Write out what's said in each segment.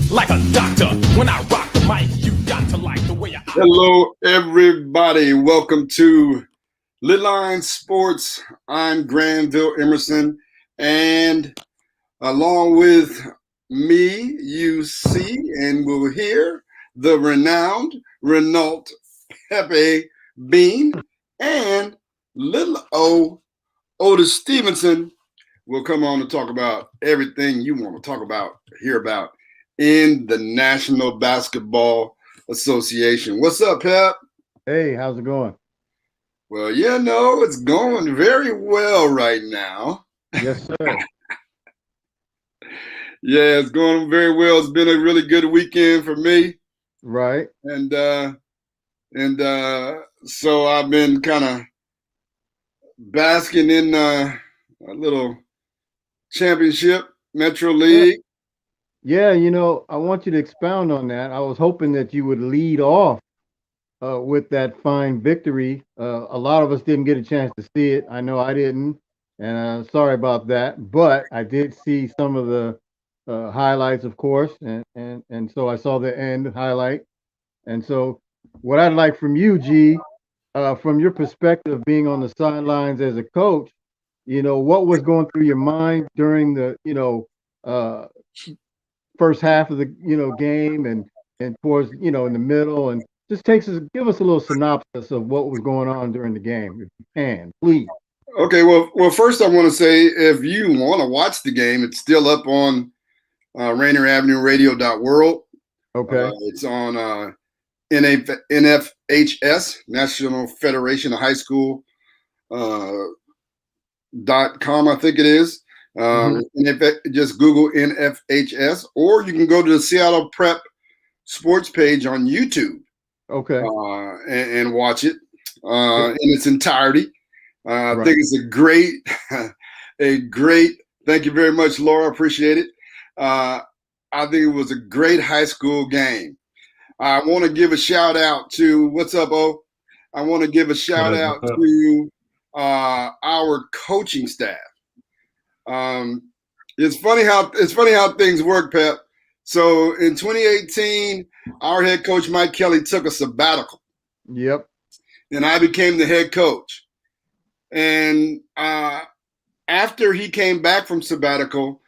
like a doctor. When I rock the mic, you got to like the way I... Hello, everybody. Welcome to LidLine Sports. I'm Granville Emerson, and along with me, you see and will hear the renowned Renault Pepe Bean, and Lil O Stevenson will come on to talk about everything you want to talk about, hear about in the National Basketball Association. What's up, Pep? Hey, how's it going? Well, it's going very well right now. Yes, sir. Yeah, it's going very well. It's been a really good weekend for me. Right. And so I've been kind of basking in a little championship, Metro League. Yeah, I want you to expound on that. I was hoping that you would lead off with that fine victory. A lot of us didn't get a chance to see it. I know I didn't, and sorry about that. But I did see some of the highlights, of course, and so I saw the end highlight. And so what I'd like from you, G, from your perspective, being on the sidelines as a coach, what was going through your mind during the, first half of the, game and towards, in the middle, and just give us a little synopsis of what was going on during the game, if you can, please. Okay, well, first I want to say, if you want to watch the game, it's still up on Rainier Avenue Radio.world. Okay. It's on NFHS, National Federation of High School .com, I think it is. Just Google NFHS, or you can go to the Seattle Prep Sports page on YouTube. Okay. And watch it in its entirety. I think it's a great. Thank you very much, Laura. Appreciate it. I think it was a great high school game. I want to give a shout out to what's up, O. I want to give a shout out to our coaching staff. It's funny how things work, Pep. So in 2018, our head coach Mike Kelly took a sabbatical. Yep. And I became the head coach. And after he came back from sabbatical,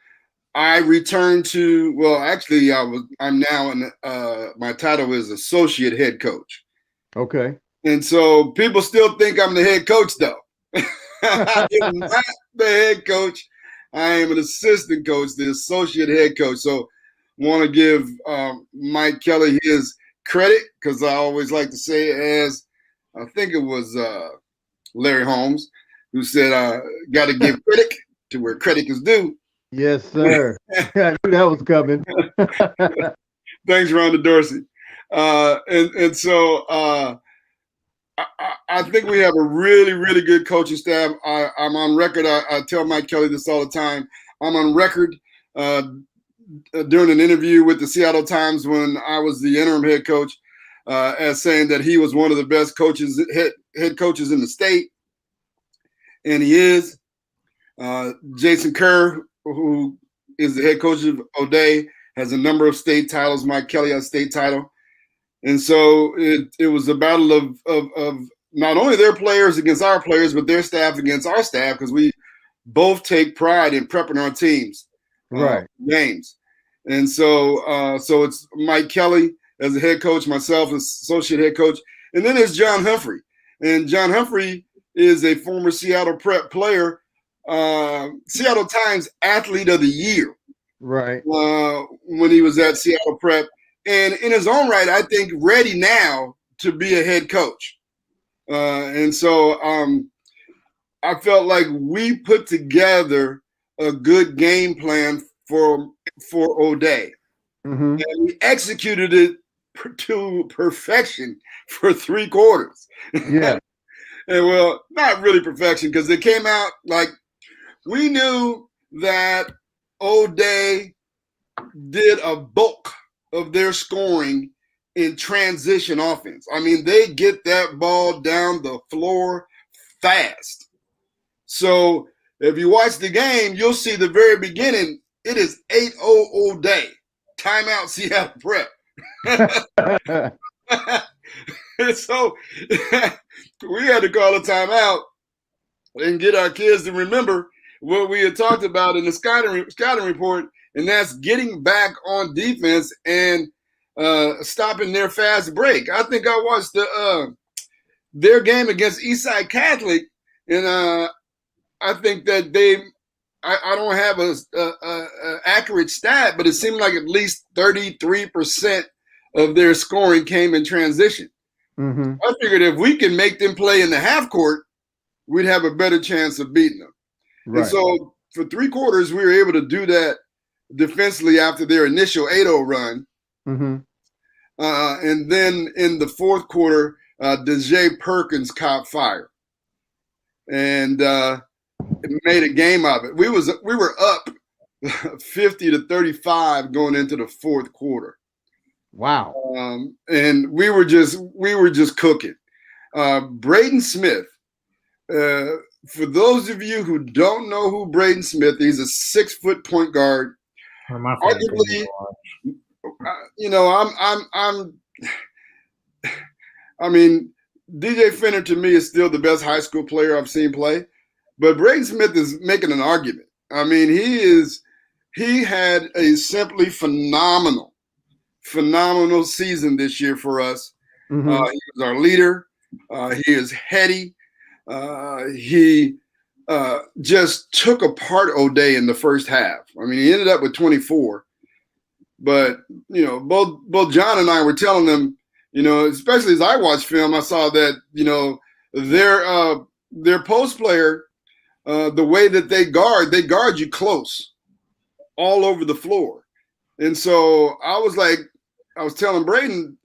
I returned to, I'm now my title is associate head coach. Okay. And so people still think I'm the head coach, though. I am not the head coach. I am an assistant coach, the associate head coach. So want to give Mike Kelly his credit, because I always like to say, as I think it was Larry Holmes who said, got to give credit to where credit is due. Yes, sir. I knew that was coming. Thanks, Rhonda Dorsey. And so I think we have a really, really good coaching staff. I'm on record. I tell Mike Kelly this all the time. I'm on record during an interview with the Seattle Times when I was the interim head coach as saying that he was one of the best head coaches in the state. And he is. Jason Kerr, who is the head coach of OTA, has a number of state titles. Mike Kelly has a state title. And so it was a battle of not only their players against our players, but their staff against our staff, because we both take pride in prepping our teams games. And so it's Mike Kelly as the head coach, myself as associate head coach, and then there's John Humphrey. And John Humphrey is a former Seattle Prep player, Seattle Times Athlete of the Year. Right. When he was at Seattle Prep. And in his own right, I think ready now to be a head coach. And so I felt like we put together a good game plan for O'Day. Mm-hmm. And we executed it to perfection for 3 quarters. Yeah. And well, not really perfection, because it came out like we knew that O'Day did a bulk of their scoring in transition offense. I mean, they get that ball down the floor fast. So if you watch the game, you'll see the very beginning, it is 8-0 O'Day. timeout, Seattle Prep. And so we had to call a timeout and get our kids to remember what we had talked about in the scouting report, and that's getting back on defense and stopping their fast break. I think I watched their game against Eastside Catholic, and I think that I don't have a accurate stat, but it seemed like at least 33% of their scoring came in transition. Mm-hmm. I figured if we can make them play in the half court, we'd have a better chance of beating them. Right. And so for 3 quarters, we were able to do that defensively after their initial 8-0 run. Mm-hmm. And then in the 4th quarter, DJ Perkins caught fire and made a game of it. We were up 50-35 going into the 4th quarter. Wow. And we were just cooking. Braden Smith, for those of you who don't know who Braden Smith is, he's a 6-foot point guard. Arguably, I mean, DJ Fenner to me is still the best high school player I've seen play, but Braden Smith is making an argument. I mean, he had a simply phenomenal season this year for us. Mm-hmm. He was our leader. He is heady. He just took apart O'Day in the first half. I mean, he ended up with 24. But, both John and I were telling them, especially as I watched film, I saw that, their post player, the way that they guard you close all over the floor. And so I was telling Braden,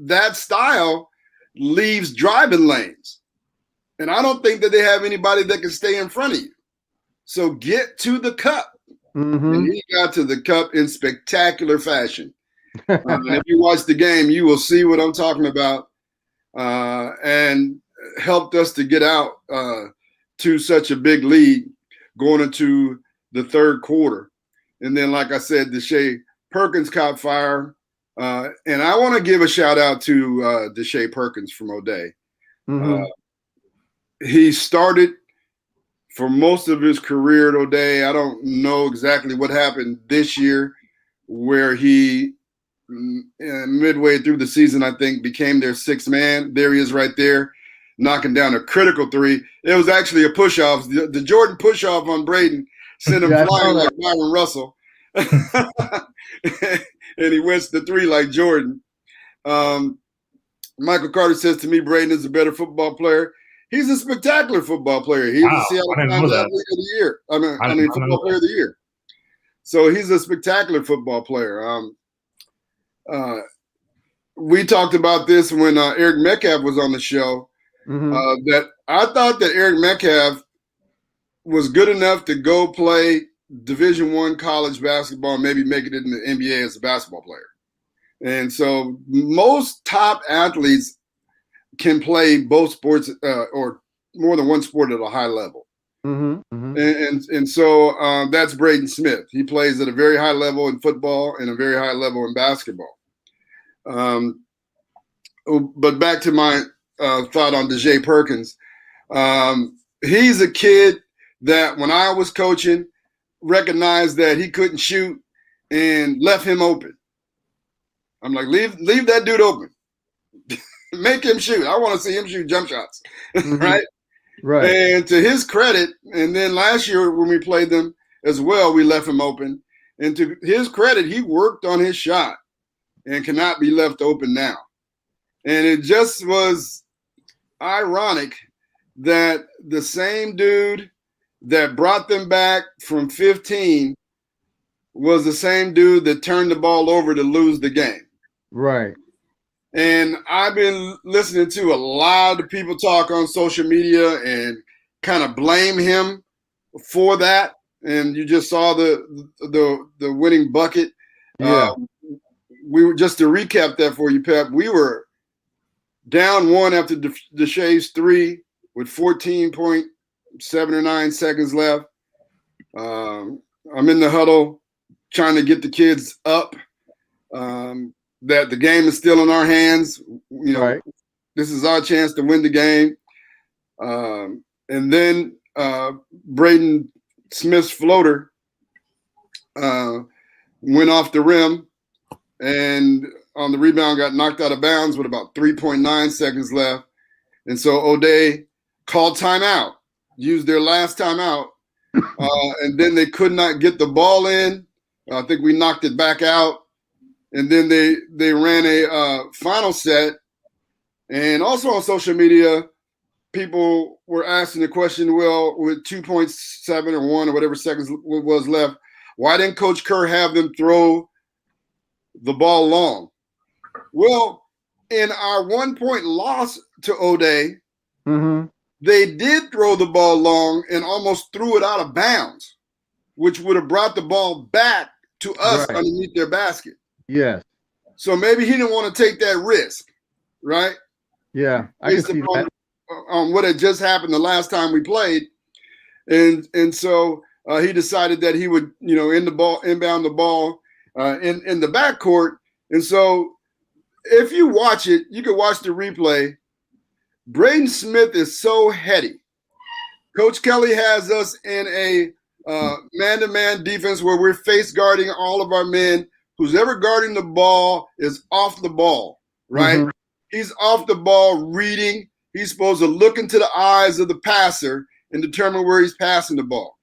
that style leaves driving lanes. And I don't think that they have anybody that can stay in front of you. So get to the cup. Mm-hmm. And he got to the cup in spectacular fashion. And if you watch the game, you will see what I'm talking about. And helped us to get out to such a big lead going into the 3rd quarter. And then, like I said, Deshae Perkins caught fire. And I want to give a shout out to Deshae Perkins from O'Day. Mm-hmm. He started for most of his career at O'Day. I don't know exactly what happened this year, where he midway through the season, I think, became their 6th man. There he is right there, knocking down a critical 3. It was actually a push-off. The Jordan push-off on Braden sent him flying like Byron Russell. And he wins the 3 like Jordan. Michael Carter says to me, Braden is a better football player. He's a spectacular football player. He's the Seattle Times Athlete of the Year. I mean, Football Player of the Year. So he's a spectacular football player. We talked about this when Eric Metcalf was on the show. Mm-hmm. That I thought that Eric Metcalf was good enough to go play Division I college basketball and maybe make it in the NBA as a basketball player. And so most top athletes can play both sports or more than one sport at a high level. Mm-hmm. Mm-hmm. And so that's Braden Smith. He plays at a very high level in football and a very high level in basketball. But back to my thought on DJ Perkins. He's a kid that when I was coaching, recognized that he couldn't shoot and left him open. I'm like, leave that dude open. Make him shoot. I want to see him shoot jump shots. Mm-hmm. Right? Right. And to his credit, and then last year when we played them as well, we left him open. And to his credit, he worked on his shot and cannot be left open now. And it just was ironic that the same dude that brought them back from 15 was the same dude that turned the ball over to lose the game. Right. And I've been listening to a lot of people talk on social media and kind of blame him for that. And you just saw the winning bucket. Yeah. We were, just to recap that for you, Pep, we were down 1 after Deshae's 3 with 14.7 or 9 seconds left. I'm in the huddle trying to get the kids up. that the game is still in our hands. You know, Right. this is our chance to win the game. And then Braden Smith's floater went off the rim and on the rebound got knocked out of bounds with about 3.9 seconds left. And so O'Day called timeout, used their last timeout, and then they could not get the ball in. I think we knocked it back out. And then they ran a final set. And also on social media, people were asking the question, well, with 2.7 or 1 or whatever seconds was left, why didn't Coach Kerr have them throw the ball long? Well, in our 1-point loss to O'Day, they did throw the ball long and almost threw it out of bounds, which would have brought the ball back to us underneath their basket. Yes. So maybe he didn't want to take that risk, right? Yeah, I can see that. On what had just happened the last time we played. And so he decided that he would, inbound the ball in the backcourt. And so if you watch it, you can watch the replay. Braden Smith is so heady. Coach Kelly has us in a man-to-man defense where we're face guarding all of our men. Who's ever guarding the ball is off the ball, right? He's off the ball reading. He's supposed to look into the eyes of the passer and determine where he's passing the ball.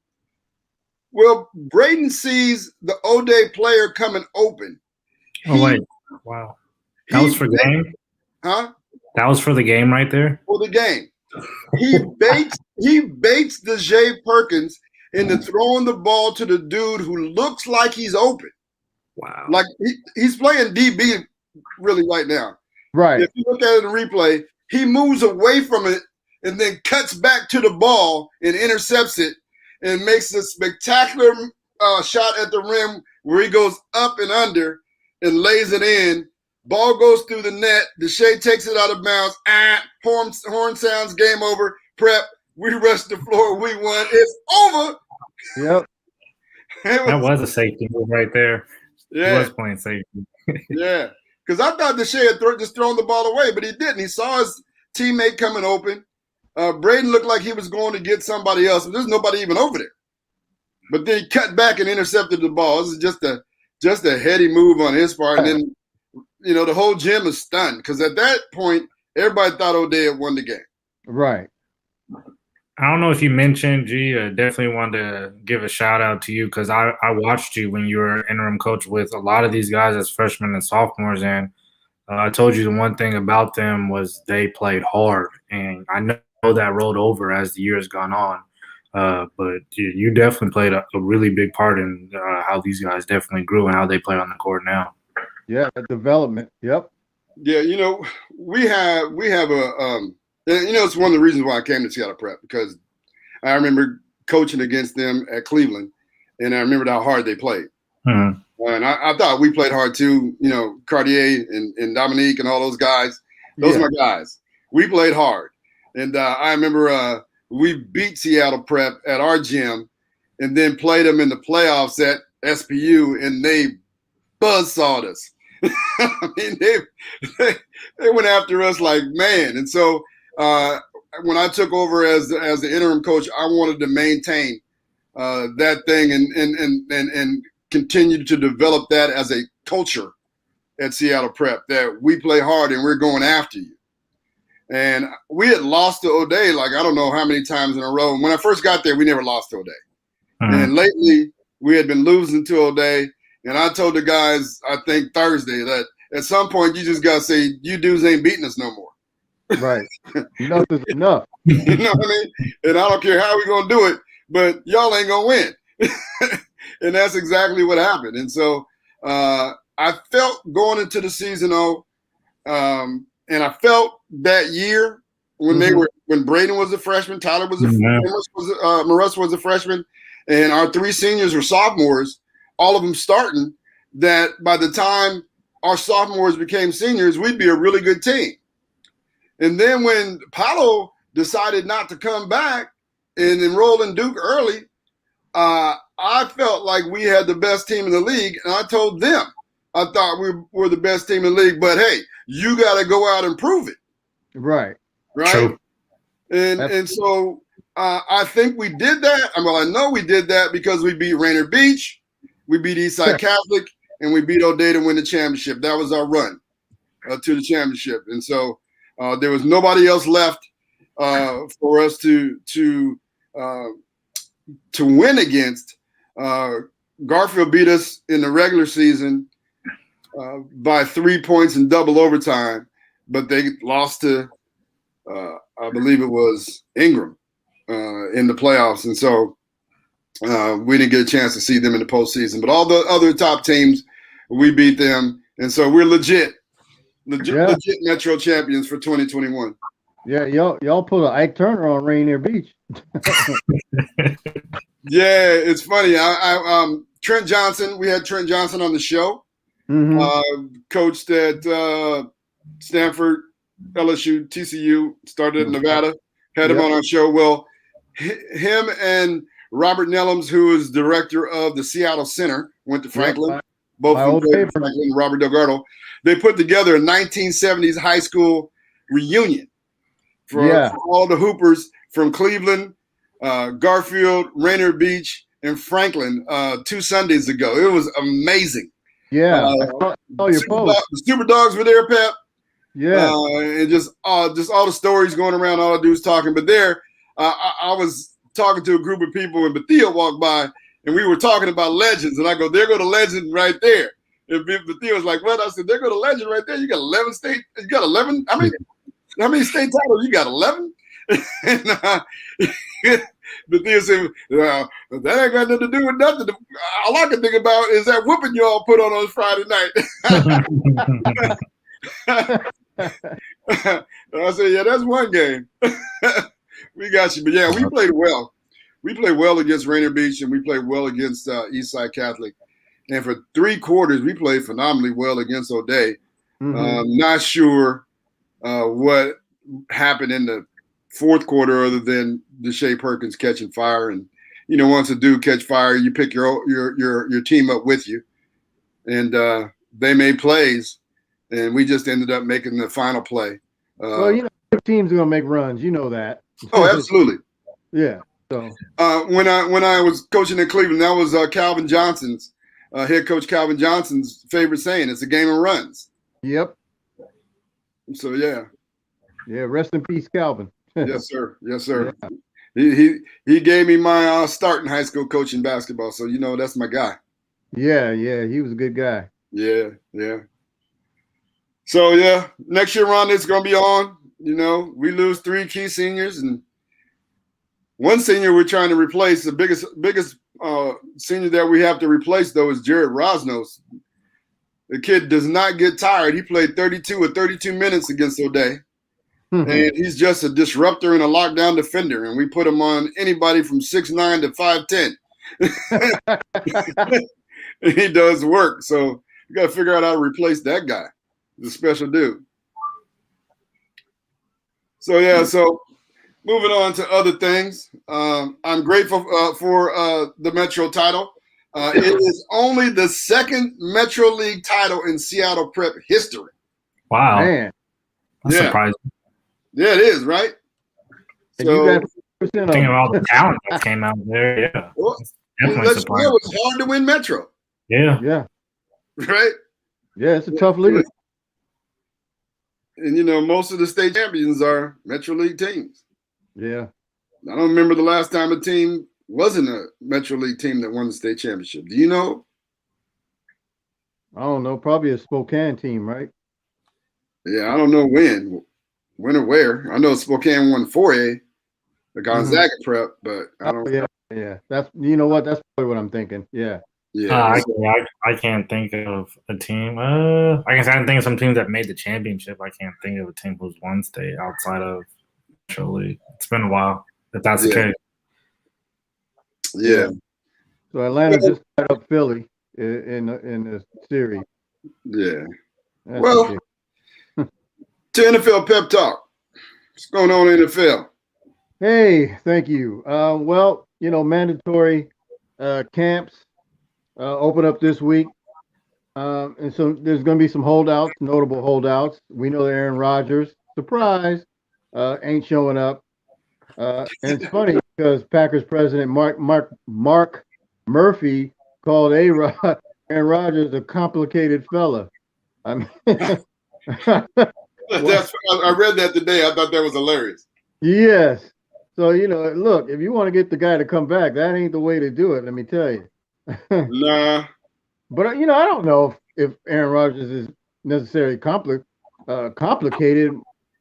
Well, Braden sees the O'Day player coming open. Wow. That was for the game? Huh? That was for the game right there? For the game. He baits Dejae Perkins into throwing the ball to the dude who looks like he's open. Wow. Like he's playing DB really right now. Right. If you look at it in replay, he moves away from it and then cuts back to the ball and intercepts it and makes a spectacular shot at the rim where he goes up and under and lays it in. Ball goes through the net. Dejae takes it out of bounds. Horn sounds, game over. Prep. We rush the floor. We won. It's over. Yep. That was a safety move right there. Yeah. He was playing safety. Yeah. Because I thought Dejae had just thrown the ball away, but he didn't. He saw his teammate coming open. Braden looked like he was going to get somebody else, but there's nobody even over there. But then he cut back and intercepted the ball. This is just a heady move on his part. And then, the whole gym is stunned because at that point, everybody thought O'Day had won the game. Right. I don't know if you mentioned, definitely wanted to give a shout out to you because I watched you when you were interim coach with a lot of these guys as freshmen and sophomores. And I told you the one thing about them was they played hard. And I know that rolled over as the year has gone on. But you definitely played a really big part in how these guys definitely grew and how they play on the court now. Yeah, development. Yep. Yeah, we have it's one of the reasons why I came to Seattle Prep because I remember coaching against them at Cleveland, and I remembered how hard they played. And I thought we played hard too. Cartier and Dominique and all those guys. Those are my guys. We played hard, and I remember we beat Seattle Prep at our gym, and then played them in the playoffs at SPU, and they buzzsawed us. I mean, they went after us like man, and so. When I took over as the interim coach, I wanted to maintain that thing and continue to develop that as a culture at Seattle Prep, that we play hard and we're going after you. And we had lost to O'Day like I don't know how many times in a row. When I first got there, we never lost to O'Day. And lately, we had been losing to O'Day. And I told the guys, I think Thursday, that at some point you just got to say, you dudes ain't beating us no more. Right. Enough is enough. You know what I mean? And I don't care how we're going to do it, but y'all ain't going to win. And that's exactly what happened. And so I felt going into the season, and I felt that year when when Braden was a freshman, Tyler was Morris was a freshman, and our 3 seniors were sophomores, all of them starting, that by the time our sophomores became seniors, we'd be a really good team. And then when Paolo decided not to come back and enroll in Duke early, I felt like we had the best team in the league. And I told them, I thought we were the best team in the league. But hey, you got to go out and prove it. Right. Right. And so I think we did that. Well, I know we did that because we beat Rainier Beach, we beat Eastside Catholic, and we beat O'Day to win the championship. That was our run to the championship. And so there was nobody else left for us to win against. Garfield beat us in the regular season by 3 points in double overtime, but they lost to I believe it was Ingram in the playoffs. And so we didn't get a chance to see them in the postseason. But all the other top teams, we beat them. And so we're legit Metro champions for 2021. Yeah, y'all put an Ike Turner on Rainier Beach. Yeah, it's funny. Trent Johnson, we had Trent Johnson on the show. Coached at Stanford, LSU, TCU, started in Nevada, had him on our show. Well, him and Robert Nellums, who is director of the Seattle Center, went to Franklin. Both of them, Franklin and Robert Delgado. They put together a 1970s high school reunion for all the Hoopers from Cleveland, Garfield, Rainier Beach, and Franklin 2 Sundays ago. It was amazing. Yeah. The Super Dogs were there, Pep. Yeah. And just all the stories going around, all the dudes talking. But there, I was talking to a group of people, and Bethia walked by, and we were talking about legends. And I go, there go the legend right there. And Bethia was like, what? I said, there go the legend right there. You got 11 state. You got 11. How many state titles? You got 11. And Bethia said, that ain't got nothing to do with nothing. All I can think about is that whooping you all put on Friday night. I said, yeah, that's one game. We got you. But yeah, we played well. We played well against Rainier Beach, and we played well against Eastside Catholic. And for 3 quarters, we played phenomenally well against O'Day. Not sure what happened in the fourth quarter other than Deshae Perkins catching fire. And, once a dude catch fire, you pick your team up with you. And they made plays, and we just ended up making the final play. Well, teams are going to make runs. You know that. Oh, absolutely. Yeah. So when I was coaching in Cleveland, that was Calvin Johnson's head coach Calvin Johnson's favorite saying. It's a game of runs. Yep. So yeah. Yeah. Rest in peace, Calvin. Yes, sir. Yes, sir. Yeah. He gave me my start in high school coaching basketball. So that's my guy. Yeah. He was a good guy. Yeah. So yeah, next year Ron is gonna be on. We lose 3 key seniors, and one senior we're trying to replace. The biggest senior that we have to replace, though, is Jared Rosnos. The kid does not get tired. He played 32 minutes against O'Day, and he's just a disruptor and a lockdown defender. And we put him on anybody from 6'9" to 5'10". He does work. So we got to figure out how to replace that guy. He's a special dude. So yeah, moving on to other things. I'm grateful for the Metro title. It is only the 2nd Metro League title in Seattle Prep history. Wow. Man. That's surprising. Yeah, it is, right? So, thinking of all the talent that came out there, yeah. Well, it was hard to win Metro. Yeah. Yeah. Right? Yeah, it's a tough league. And, most of the state champions are Metro League teams. Yeah. I don't remember the last time a team wasn't a Metro League team that won the state championship. Do you know? I don't know. Probably a Spokane team, right? Yeah, I don't know when or where. I know Spokane won 4A, the Gonzaga Prep, but I don't. Yeah. That's That's probably what I'm thinking. Yeah. Yeah, I can't think of a team. I can think of some teams that made the championship. I can't think of a team who's won state outside of Metro League. It's been a while, if that's the case. Yeah. So Atlanta just tied up Philly in the series. Yeah. That's well, to NFL Pep Talk. What's going on in the NFL? Hey, thank you. Mandatory camps open up this week. And so there's going to be some holdouts, notable holdouts. We know that Aaron Rodgers, surprise, ain't showing up. And it's funny because Packers president Mark Murphy called Aaron Rodgers a complicated fella. I mean, I read that today. I thought that was hilarious. Yes. So, look, if you want to get the guy to come back, that ain't the way to do it, let me tell you. Nah. But, I don't know if Aaron Rodgers is necessarily complicated,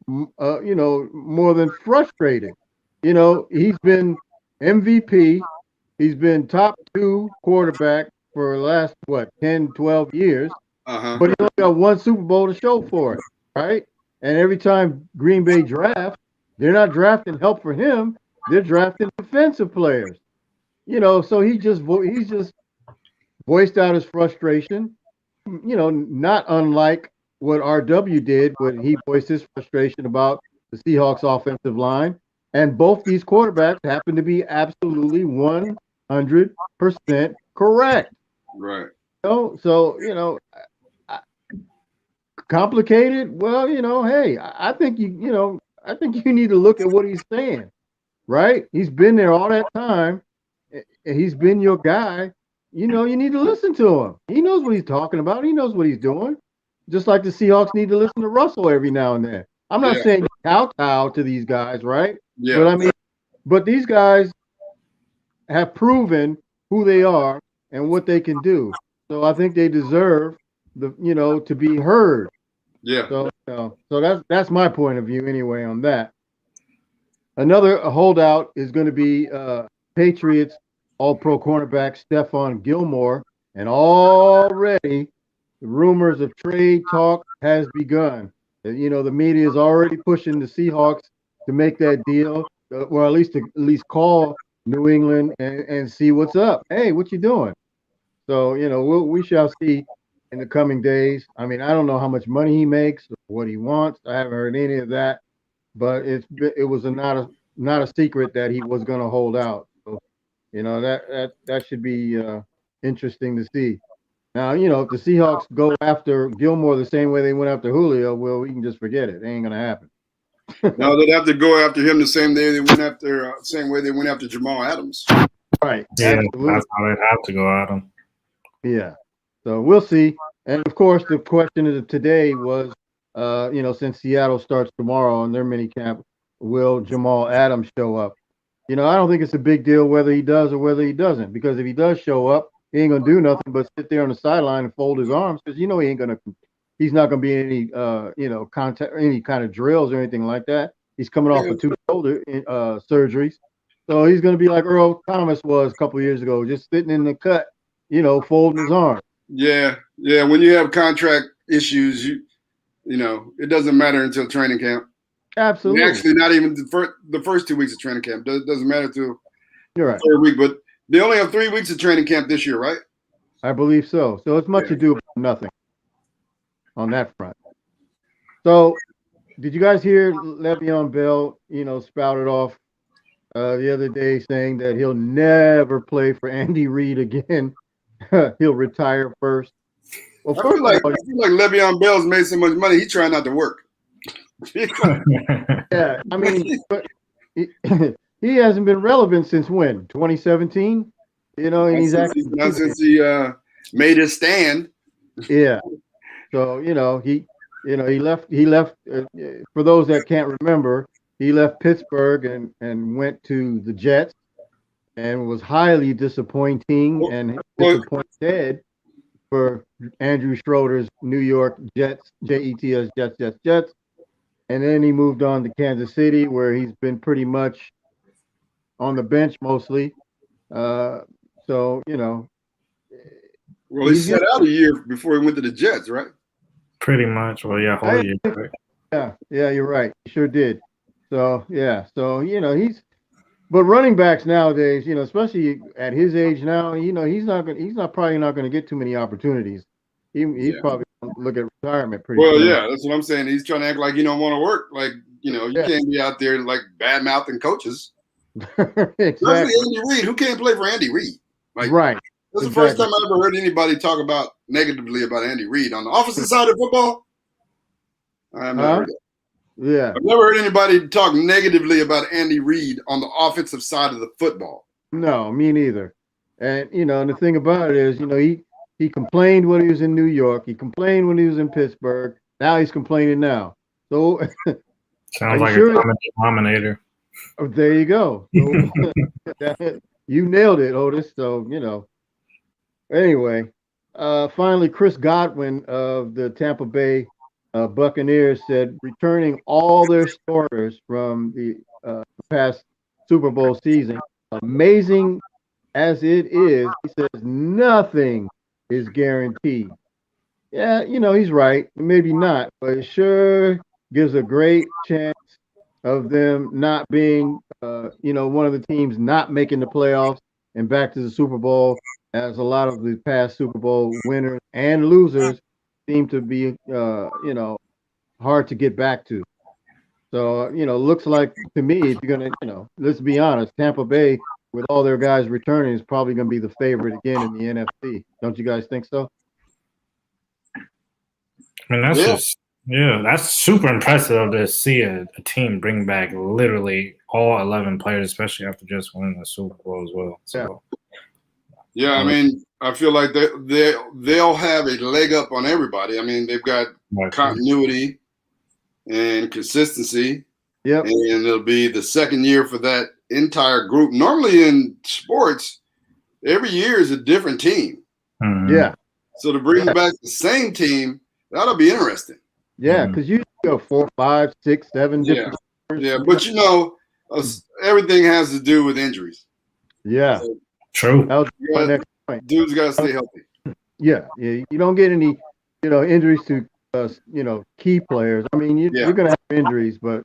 more than frustrated. He's been MVP. He's been top 2 quarterback for the last, 10, 12 years. But he only got one Super Bowl to show for it, right? And every time Green Bay drafts, they're not drafting help for him. They're drafting defensive players. So he's just voiced out his frustration, not unlike what RW did when he voiced his frustration about the Seahawks offensive line. And both these quarterbacks happen to be absolutely 100% correct. Right. So, complicated. Well, hey, I think I think you need to look at what he's saying, right? He's been there all that time. He's been your guy. You need to listen to him. He knows what he's talking about. He knows what he's doing. Just like the Seahawks need to listen to Russell every now and then. I'm not saying kowtow to these guys, right? Yeah. But these guys have proven who they are and what they can do. So I think they deserve to be heard. Yeah. So that's my point of view anyway on that. Another holdout is going to be Patriots All-Pro cornerback Stephon Gilmore, and already the rumors of trade talk has begun. The media is already pushing the Seahawks to make that deal, or at least call New England and see what's up. Hey, what you doing? So we shall see in the coming days. I mean, I don't know how much money he makes, or what he wants. I haven't heard any of that, but it was not a secret that he was going to hold out. So, that should be interesting to see. Now, if the Seahawks go after Gilmore the same way they went after Julio, well, we can just forget it. It ain't going to happen. No, they'd have to go after him the same way they went after Jamal Adams. Right. Yeah, absolutely. that's how they'd have to go at him. Yeah. So we'll see. And of course, the question of today was, since Seattle starts tomorrow on their mini camp, will Jamal Adams show up? I don't think it's a big deal whether he does or whether he doesn't, because if he does show up, he ain't gonna do nothing but sit there on the sideline and fold his arms, because he's not gonna be any contact, any kind of drills or anything like that. He's coming off of 2 shoulder surgeries, so he's gonna be like Earl Thomas was a couple of years ago, just sitting in the cut, folding his arms. Yeah. When you have contract issues, it doesn't matter until training camp. Absolutely. And actually, not even the first 2 weeks of training camp. Doesn't matter till You're right. the 3rd week. But they only have 3 weeks of training camp this year, right? I believe so. So it's much ado about nothing on that front. So, did you guys hear Le'Veon Bell, spouted off the other day saying that he'll never play for Andy Reid again? He'll retire first. Well, I feel like Le'Veon Bell's made so much money, he's trying not to work. Yeah, I mean, but he hasn't been relevant since when? 2017? And he's actually not since he made his stand. Yeah. So, he left for those that can't remember, he left Pittsburgh and went to the Jets, and was highly disappointing and disappointed for Andrew Schroeder's New York Jets, Jets, Jets. And then he moved on to Kansas City, where he's been pretty much on the bench mostly. Well, he sat out a year before he went to the Jets, right? Pretty much. Well, yeah, whole year. Right? Yeah, you're right. He sure did. So, yeah. So, he's – but running backs nowadays, especially at his age now, he's probably not going to get too many opportunities. He's probably going to look at retirement pretty well, soon. Yeah, that's what I'm saying. He's trying to act like he don't want to work. Like, you can't be out there like bad-mouthing coaches. Exactly. Especially Andy Reid. Who can't play for Andy Reid? Like, right. That's the first time I ever heard anybody talk about negatively about Andy Reid on the offensive side of football. I've never heard that. Yeah. I've never heard anybody talk negatively about Andy Reid on the offensive side of the football. No, me neither. And and the thing about it is, he complained when he was in New York. He complained when he was in Pittsburgh. Now he's complaining now. So sounds like a common denominator. Oh, there you go. So, you nailed it, Otis. So Anyway, finally, Chris Godwin of the Tampa Bay Buccaneers said returning all their starters from the past Super Bowl season, amazing as it is, he says nothing is guaranteed. Yeah, he's right. Maybe not, but it sure gives a great chance of them not being, one of the teams not making the playoffs and back to the Super Bowl, as a lot of the past Super Bowl winners and losers seem to be, hard to get back to. So, looks like to me, if you're going to, let's be honest, Tampa Bay, with all their guys returning, is probably going to be the favorite again in the NFC. Don't you guys think so? I mean, that's super impressive to see a team bring back literally all 11 players, especially after just winning the Super Bowl as well. So, yeah, I mean, I feel like they'll have a leg up on everybody. I mean, they've got continuity and consistency. Yep. And it'll be the second year for that entire group. Normally in sports, every year is a different team. Mm-hmm. Yeah. So to bring back the same team, that'll be interesting. Yeah, because you go 4, 5, 6, 7 different. Yeah, but everything has to do with injuries. Yeah. So, true. That was my next point. Dudes got to stay healthy. Yeah. You don't get any, injuries to, key players. I mean, you're going to have injuries, but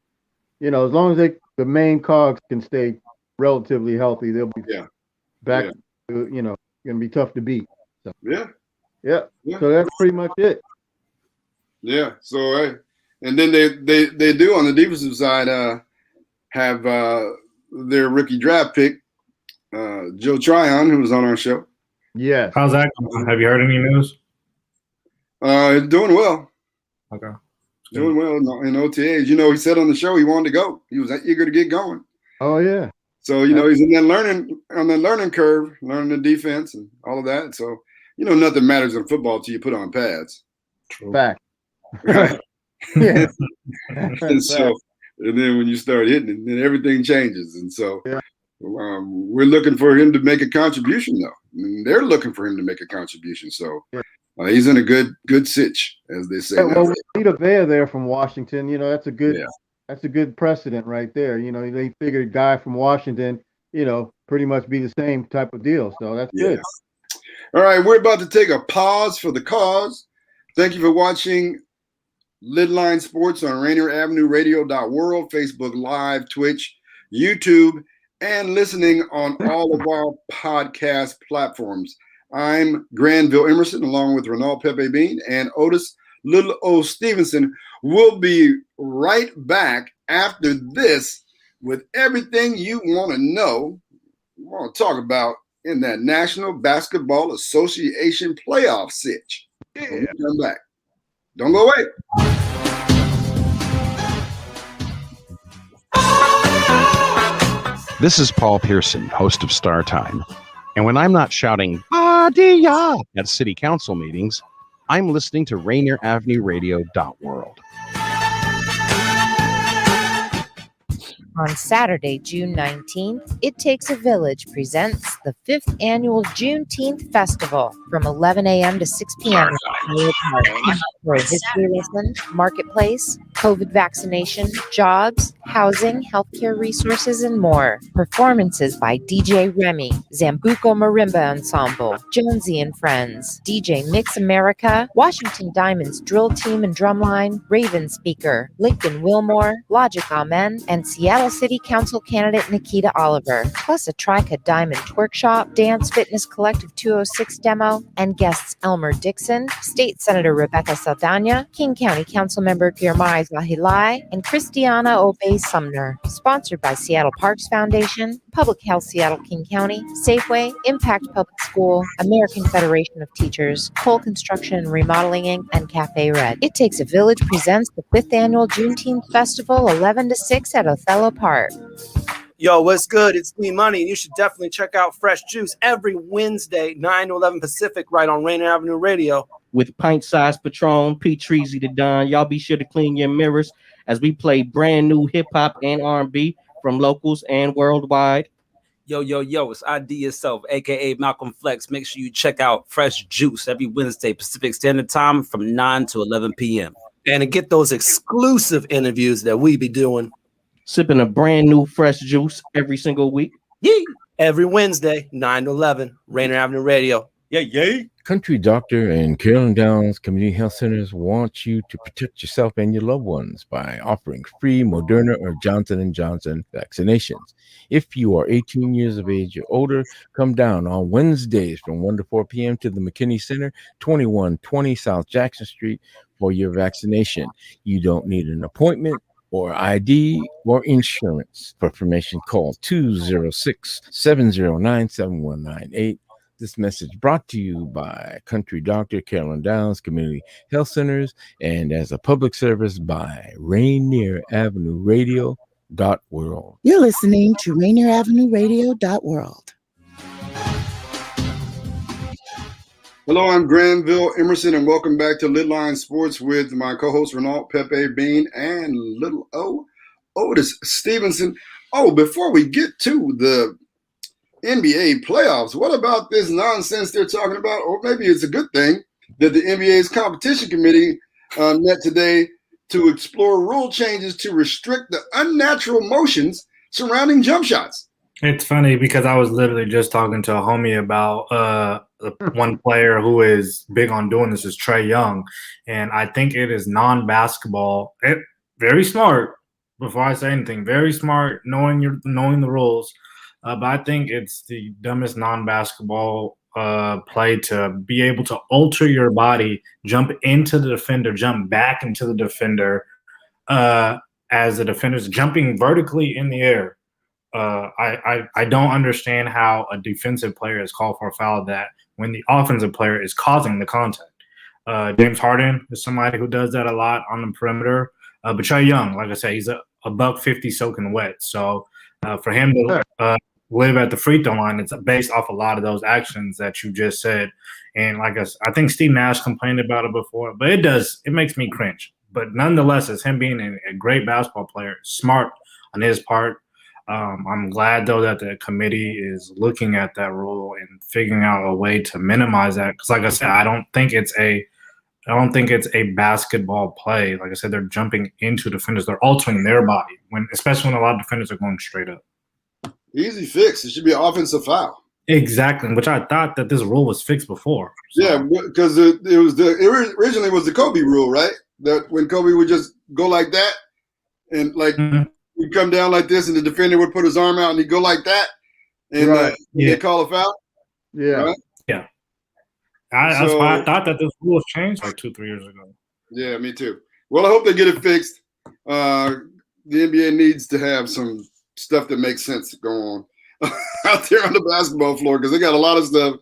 as long as the main cogs can stay relatively healthy, they'll be back. To, going to be tough to beat. So. Yeah. So that's pretty much it. Yeah. So, and then they do on the defensive side have their rookie draft pick, Joe Tryon, who was on our show. Yes. How's that going? Have you heard any news? Doing well. Okay. Doing well in OTAs. He said on the show he wanted to go. He was eager to get going. Oh yeah. So he's in that learning curve, learning the defense and all of that. So nothing matters in football till you put on pads. Fact. Right. Yeah. And then when you start hitting it, then everything changes. And so we're looking for him to make a contribution, though. I mean, they're looking for him to make a contribution. So he's in a good sitch, as they say. Well, with Vita Vea there from Washington, that's a good precedent right there. They figured a guy from Washington, pretty much be the same type of deal. So that's good. All right, we're about to take a pause for the cause. Thank you for watching LidLine Sports on Rainier Avenue Radio.world, Facebook Live, Twitch, YouTube, and listening on all of our podcast platforms. I'm Granville Emerson, along with Renault, Pepe and Otis Lil O Stevenson. We'll be right back after this with everything you want to know. We want to talk about in that National Basketball Association playoff sitch. When we come back. Don't go away. This is Paul Pearson, host of Star Time. And when I'm not shouting, "Adia!" at city council meetings, I'm listening to Rainier Avenue Radio.world. On Saturday, June 19th, It Takes a Village presents the 5th Annual Juneteenth Festival from 11 a.m. to 6 p.m. For a history lesson, marketplace, COVID vaccination, jobs, housing, healthcare resources, and more. Performances by DJ Remy, Zambuco Marimba Ensemble, Jonesy and Friends, DJ Mix America, Washington Diamonds Drill Team and Drumline, Raven Speaker, Lincoln Wilmore, Logic Amen, and Seattle Falls City Council candidate Nikita Oliver, plus a Trica Diamond Twerk Shop, Dance Fitness Collective 206 demo, and guests Elmer Dixon, State Senator Rebecca Saldana, King County Councilmember Girmay Zahilai, and Christiana Obey Sumner. Sponsored by Seattle Parks Foundation, Public Health Seattle King County, Safeway, Impact Public School, American Federation of Teachers, Cole Construction and Remodeling Inc., and Cafe Red. It Takes a Village presents the 5th Annual Juneteenth Festival, 11 to 6 at Othello Park. Yo, what's good? It's me, Money, and you should definitely check out Fresh Juice every Wednesday, 9 to 11 Pacific, right on Rainier Avenue Radio. With pint-sized Patron, Pete Treasy the Don. Y'all be sure to clean your mirrors as we play brand new hip-hop and R&B from locals and worldwide. Yo, it's ID Yourself, a.k.a. Malcolm Flex. Make sure you check out Fresh Juice every Wednesday, Pacific Standard Time from 9 to 11 p.m. And to get those exclusive interviews that we be doing. Sipping a brand new fresh juice every single week. Yay! Every Wednesday, 9 to 11, Rainier Avenue Radio. Yay! Country Doctor and Carolyn Downs Community Health Centers want you to protect yourself and your loved ones by offering free Moderna or Johnson & Johnson vaccinations. If you are 18 years of age or older, come down on Wednesdays from 1 to 4 p.m. to the McKinney Center, 2120 South Jackson Street for your vaccination. You don't need an appointment or ID or insurance. For information, call 206-709-7198. This message brought to you by Country Doctor, Carolyn Downs Community Health Centers, and as a public service by Rainier Avenue Radio.world. You're listening to Rainier Avenue Radio.world. Hello, I'm Granville Emerson, and welcome back to LidLine Sports with my co-host Renault, Pepe, Bean, and Lil O Stevenson. Oh, before we get to the NBA playoffs, what about this nonsense they're talking about? Or maybe it's a good thing that the NBA's competition committee met today to explore rule changes to restrict the unnatural motions surrounding jump shots. It's funny because I was literally just talking to a homie about one player who is big on doing this is Trae Young, and I think it is non-basketball. Very smart. Before I say anything, very smart, knowing the rules. But I think it's the dumbest non-basketball play to be able to alter your body, jump into the defender, jump back into the defender as the defender's jumping vertically in the air. I don't understand how a defensive player is called for a foul that when the offensive player is causing the contact. James Harden is somebody who does that a lot on the perimeter. But Trae Young, like I said, he's a $150 soaking wet. So for him to live at the free throw line, it's based off a lot of those actions that you just said. And like I think Steve Nash complained about it before, but it makes me cringe. But nonetheless, as him being a great basketball player, smart on his part. I'm glad though that the committee is looking at that rule and figuring out a way to minimize that. Because like I said, I don't think it's a basketball play. Like I said, they're jumping into defenders. They're altering their body, especially when a lot of defenders are going straight up. Easy fix. It should be an offensive foul. Exactly, which I thought that this rule was fixed before. So. Yeah, because it originally was the Kobe rule, right? That when Kobe would just go like that and he'd come down like this, and the defender would put his arm out and he'd go like that, and they call a foul. Yeah, right? Yeah. That's why I thought that this rule was changed like 2-3 years ago. Yeah, me too. Well, I hope they get it fixed. The NBA needs to have some stuff that makes sense go on out there on the basketball floor, because they got a lot of stuff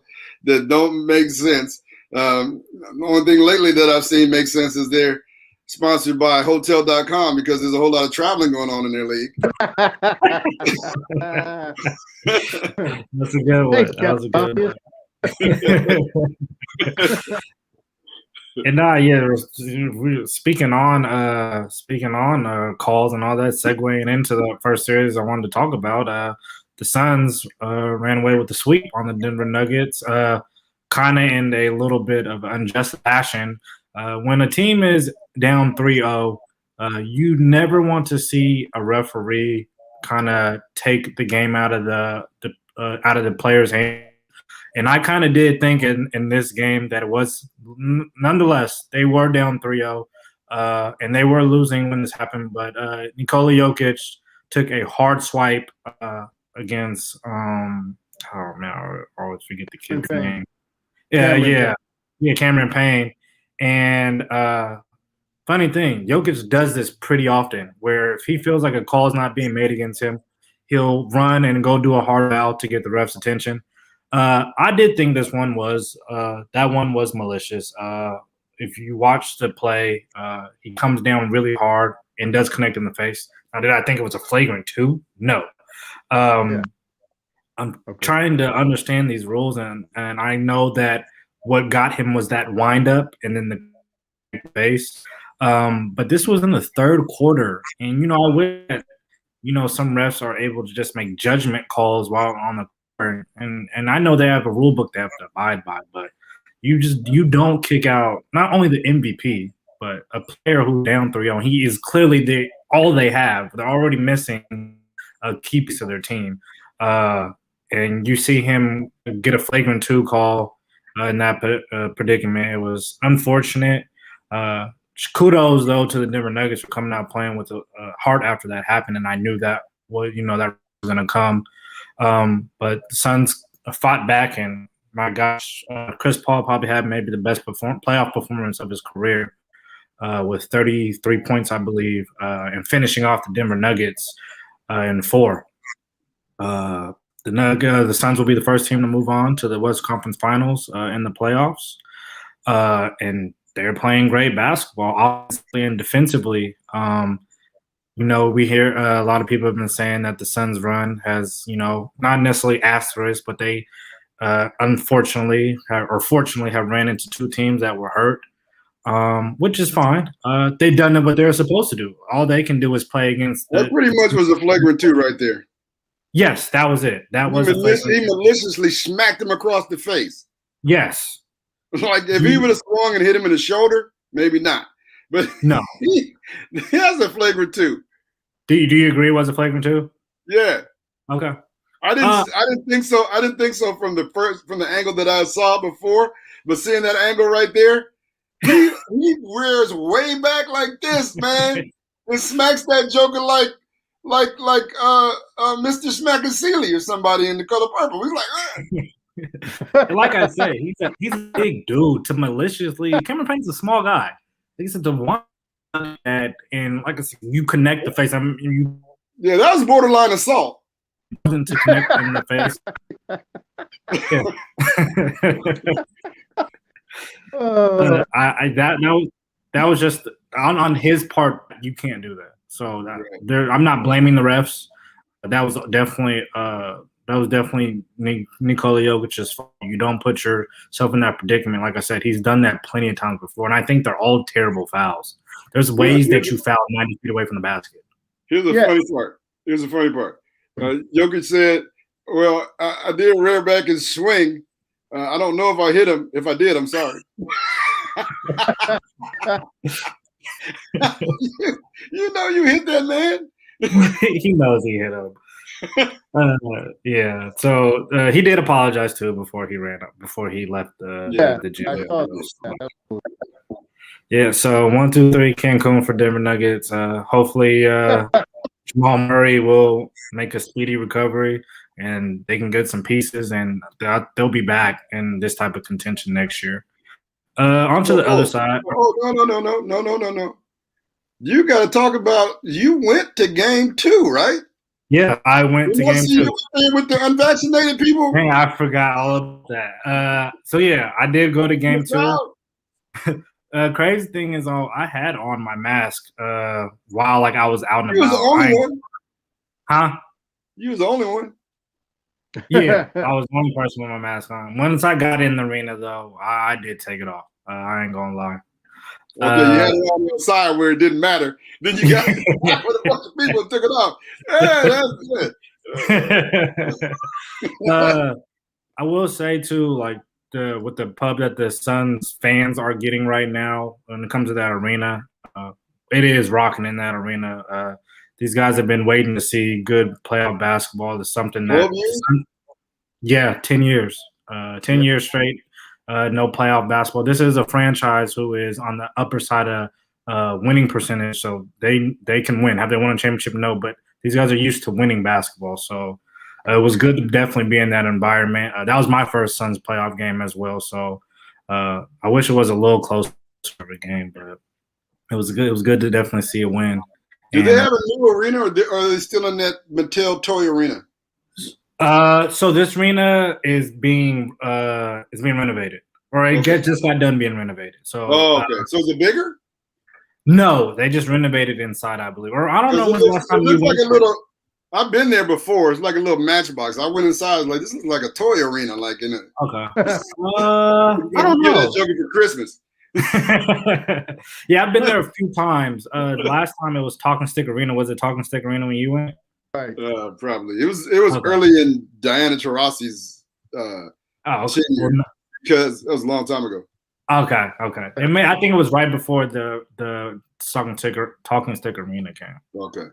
that don't make sense. The only thing lately that I've seen make sense is they're sponsored by Hotel.com, because there's a whole lot of traveling going on in their league. That's a good one. That was a good one. And speaking on calls and all that, segueing into the first series I wanted to talk about, the Suns ran away with the sweep on the Denver Nuggets, kind of in a little bit of unjust fashion. When a team is down 3-0, you never want to see a referee kind of take the game out of the player's hand. And I kind of did think in this game that it was, nonetheless, they were down 3-0, and they were losing when this happened. But Nikola Jokic took a hard swipe against oh man, I always forget the kid's name. Yeah, Cameron Payne. And funny thing, Jokic does this pretty often, where if he feels like a call is not being made against him, he'll run and go do a hard foul to get the ref's attention. I did think this one was malicious. If you watch the play, he comes down really hard and does connect in the face. Now, did I think it was a flagrant 2? No. I'm trying to understand these rules, and I know that what got him was that wind up and then the face. But this was in the third quarter, and I wish that, some refs are able to just make judgment calls while on the court, and I know they have a rule book they have to abide by, but you don't kick out not only the MVP but a player who's down 3-0. He is clearly all they have. They're already missing a key piece of their team, and you see him get a flagrant 2 call in that predicament. It was unfortunate. Kudos though to the Denver Nuggets for coming out playing with a heart after that happened, and I knew that that was going to come. But the Suns fought back, and my gosh, Chris Paul probably had maybe the best playoff performance of his career with 33 points, I believe, and finishing off the Denver Nuggets in 4. The Suns will be the first team to move on to the West Conference Finals in the playoffs, and they're playing great basketball, obviously and defensively. We hear a lot of people have been saying that the Suns' run has, not necessarily asterisk, but they unfortunately or fortunately have ran into 2 teams that were hurt, which is fine. They've done what they're supposed to do. All they can do is play against. That pretty much was a flagrant 2 right there. Yes, that was it. He maliciously smacked him across the face. Yes. Like if he would have swung and hit him in the shoulder, maybe not. But no, that's a flagrant 2. Do you agree it was a flagrant 2? Yeah. Okay. I didn't think so. I didn't think so from the angle that I saw before. But seeing that angle right there, he rears way back like this, man, and smacks that joker like Mr. Smackasealy or somebody in The Color Purple. He's like, like I said, he's a big dude to maliciously. Cameron Payne's a small guy. He's the one that, and like I said, you connect the face. Yeah, that was borderline assault. To connect in the face. That was just on his part. You can't do that. So I'm not blaming the refs. That was definitely Nikola Jokic's fault. You don't put yourself in that predicament. Like I said, he's done that plenty of times before, and I think they're all terrible fouls. There's ways that you foul 90 feet away from the basket. Here's the funny part. Jokic said, well, I did rear back and swing. I don't know if I hit him. If I did, I'm sorry. You hit that man. He knows he hit him. Yeah. So he did apologize too before he left the gym. Yeah. So 1, 2, 3, Cancun for Denver Nuggets. Hopefully Jamal Murray will make a speedy recovery and they can get some pieces and they'll be back in this type of contention next year. On to the other side. No. You got to talk about, you went to game 2, right? Yeah, I went to game 2. With the unvaccinated people? Dang, I forgot all of that. So, yeah, I did go to game 2. Crazy thing is, I had on my mask while I was out and about. You was the only one. Huh? You was the only one. Yeah, I was the only person with my mask on. Once I got in the arena, though, I did take it off. I ain't gonna lie. Okay, you had it on the side where it didn't matter. Then you got with a bunch of people and took it off. Hey, that's good. I will say too, with the pub that the Suns fans are getting right now, when it comes to that arena, it is rocking in that arena. These guys have been waiting to see good playoff basketball. It's something that, 10 years, 10 years straight. No playoff basketball. This is a franchise who is on the upper side of winning percentage, so they can win. Have they won a championship? No, but these guys are used to winning basketball. So it was good to definitely be in that environment. That was my first Suns playoff game as well. So I wish it was a little closer of a game, but it was good. It was good to definitely see a win. Do they have a new arena, or are they still in that Mattel Toy Arena? So this arena is being renovated, or it just got done being renovated. So okay. So is it bigger? No, they just renovated inside, I believe. Or I don't know when the last time it you looks went. like a little. I've been there before. It's like a little matchbox. I went inside. I was like, this is like a toy arena, like in a. Okay. I don't know. That joke for Christmas. Yeah, I've been there a few times. The last time it was Talking Stick Arena. Was it Talking Stick Arena when you went? Right. Probably. It was early in Diana Taurasi's tenure, because it was a long time ago. Okay. I think it was right before the Talking Stick Arena came. Okay.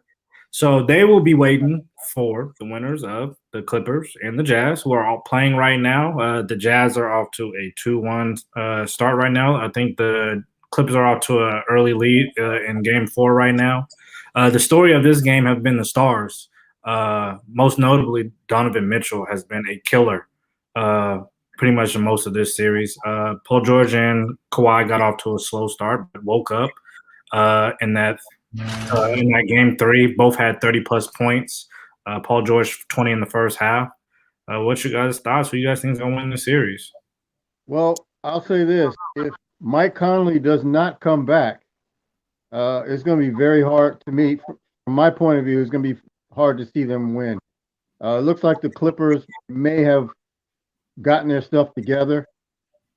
So they will be waiting for the winners of the Clippers and the Jazz, who are all playing right now. The Jazz are off to a 2-1 start right now. I think the Clippers are off to an early lead in Game 4 right now. The story of this game have been the stars. Most notably, Donovan Mitchell has been a killer pretty much in most of this series. Paul George and Kawhi got off to a slow start, but woke up in that Game 3. Both had 30-plus points. Paul George 20 in the first half. What's your guys' thoughts? Who you guys think is going to win the series? Well, I'll say this. If Mike Conley does not come back, it's going to be very hard to me. From my point of view, it's going to be hard to see them win. It looks like the Clippers may have gotten their stuff together,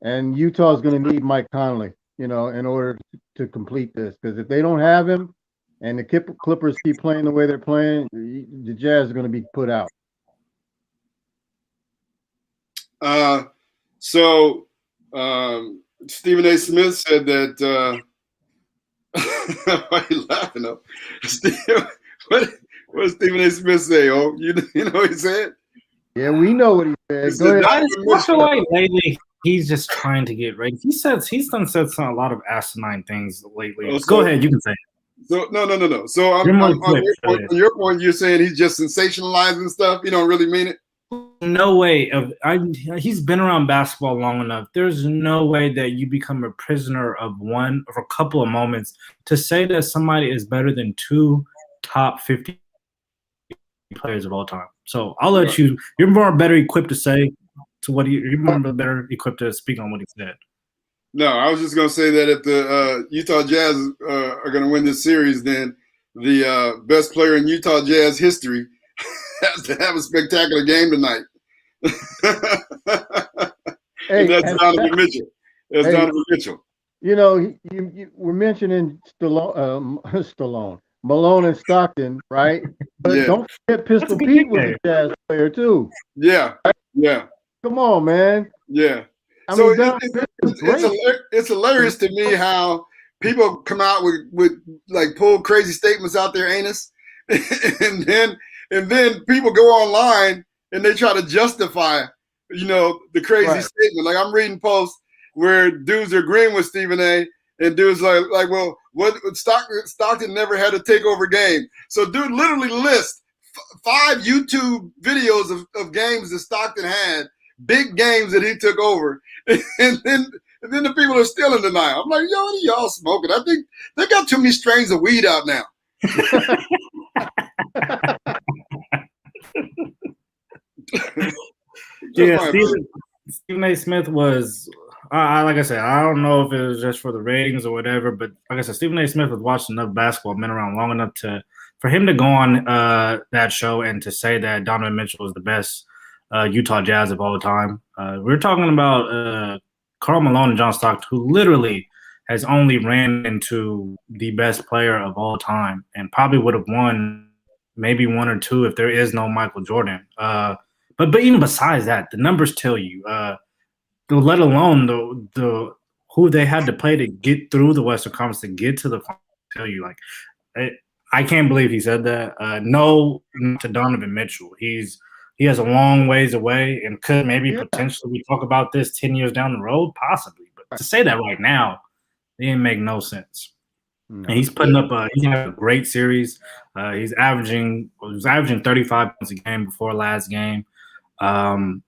and Utah is going to need Mike Conley, in order to complete this. Because if they don't have him, and the Clippers keep playing the way they're playing, the Jazz are going to be put out. So Stephen A. Smith said that. Why are you laughing though? What did Stephen A. Smith say? Oh, you know what he said? Yeah, we know what he said. Go ahead. I feel like lately he's just trying to get ready. He's said a lot of asinine things lately. Oh, so, go ahead, you can say it. So no. So on your point, you're saying he's just sensationalizing stuff. You don't really mean it. No way. He's been around basketball long enough. There's no way that you become a prisoner of a couple of moments to say that somebody is better than two top 50 players of all time. So I'll let you. You're more better equipped to say to what you're more better equipped to speak on what he said. No, I was just going to say that if the Utah Jazz are going to win this series, then the best player in Utah Jazz history has to have a spectacular game tonight. That's Donovan Mitchell. That's Donovan Mitchell. You were mentioning Stallone, Malone, and Stockton, right? But don't forget Pistol Pete was a Jazz player too. Yeah. Come on, man. Yeah. So it's hilarious to me how people come out with like pull crazy statements out their anus, and then people go online and they try to justify, the crazy statement. Like I'm reading posts where dudes are agreeing with Stephen A. and dudes like, well, what Stockton never had a takeover game. So dude literally lists 5 YouTube videos of games that Stockton had, big games that he took over, and then the people are still in denial. I'm like, yo, what are y'all smoking? I think they got too many strains of weed out now. Yeah, Stephen A. Smith was, like I said, I don't know if it was just for the ratings or whatever, but like I said, Stephen A. Smith was watching enough basketball, been around long enough for him to go on that show and to say that Donovan Mitchell was the best Utah Jazz of all time. We're talking about Karl Malone and John Stockton, who literally has only ran into the best player of all time and probably would have won maybe 1 or 2 if there is no Michael Jordan. But even besides that, the numbers tell you, let alone the who they had to play to get through the Western Conference, to get to the final, tell you, like, I can't believe he said that. No, not to Donovan Mitchell. He has a long ways away and could maybe potentially we talk about this 10 years down the road, possibly. But to say that right now, it didn't make no sense. And he's putting up he's having a great series. He was averaging 35 points a game before last game. Paul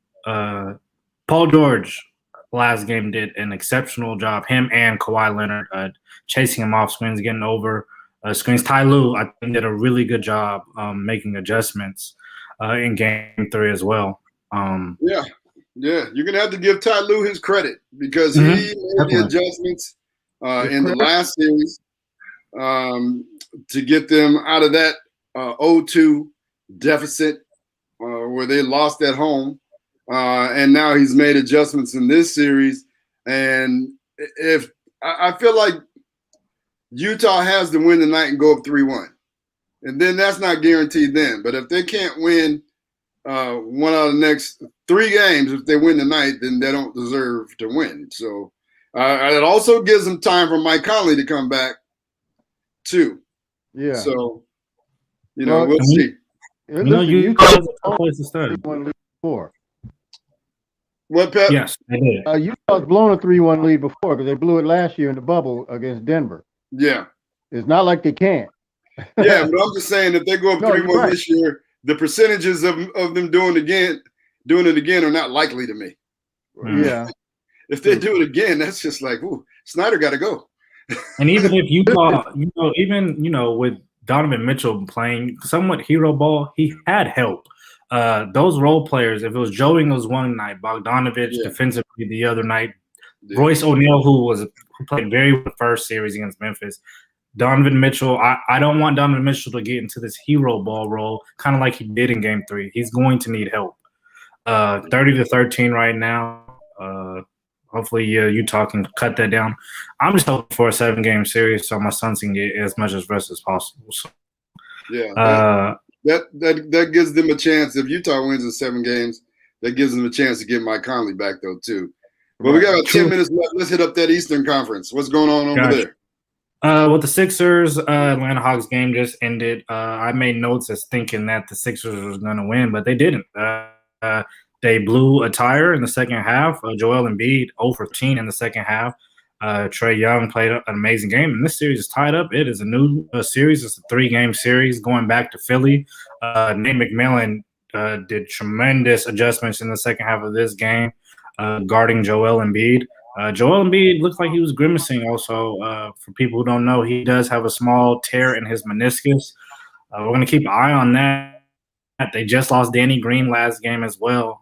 George last game did an exceptional job. Him and Kawhi Leonard chasing him off screens, getting over screens. Ty Lue, I think, did a really good job making adjustments in game 3 as well. Yeah, you're gonna have to give Ty Lue his credit because he made the adjustments in the last series to get them out of that 0-2 deficit where they lost at home, and now he's made adjustments in this series. And if I feel like Utah has to win tonight and go up 3-1, and then that's not guaranteed then. But if they can't win one out of the next 3 games, if they win tonight, then they don't deserve to win. So it also gives them time for Mike Conley to come back too. Yeah. So, we'll see. Utah has a tough place to start. What, Pep? Yes, they did. Utah's blown a 3-1 lead before because they blew it last year in the bubble against Denver. Yeah. It's not like they can't. Yeah, but I'm just saying if they go up 3-1 this year, the percentages of them doing it again are not likely to me. Yeah. If they do it again, that's just like, ooh, Snyder got to go. And even if Utah, with Donovan Mitchell playing somewhat hero ball, he had help. Those role players, if it was Joe Ingles one night, Bogdanovich defensively the other night, Royce O'Neal, who played very well the first series against Memphis, Donovan Mitchell, I don't want Donovan Mitchell to get into this hero ball role, kind of like he did in Game 3. He's going to need help. 30-13 right now. Hopefully Utah can cut that down. I'm just hoping for a 7-game series so my Suns can get as much as rest as possible. So, that gives them a chance. If Utah wins in 7 games, that gives them a chance to get Mike Conley back though too. But we got about 10 minutes left. Let's hit up that Eastern Conference. What's going on over there? With the Sixers, Atlanta Hawks game just ended. I made notes as thinking that the Sixers was going to win, but they didn't. They blew a tire in the second half. Joel Embiid 0-14 in the second half. Trae Young played an amazing game, and this series is tied up. It is a new series. It's a 3-game series going back to Philly. Nate McMillan did tremendous adjustments in the second half of this game, guarding Joel Embiid. Joel Embiid looked like he was grimacing also. For people who don't know, he does have a small tear in his meniscus. We're going to keep an eye on that. They just lost Danny Green last game as well.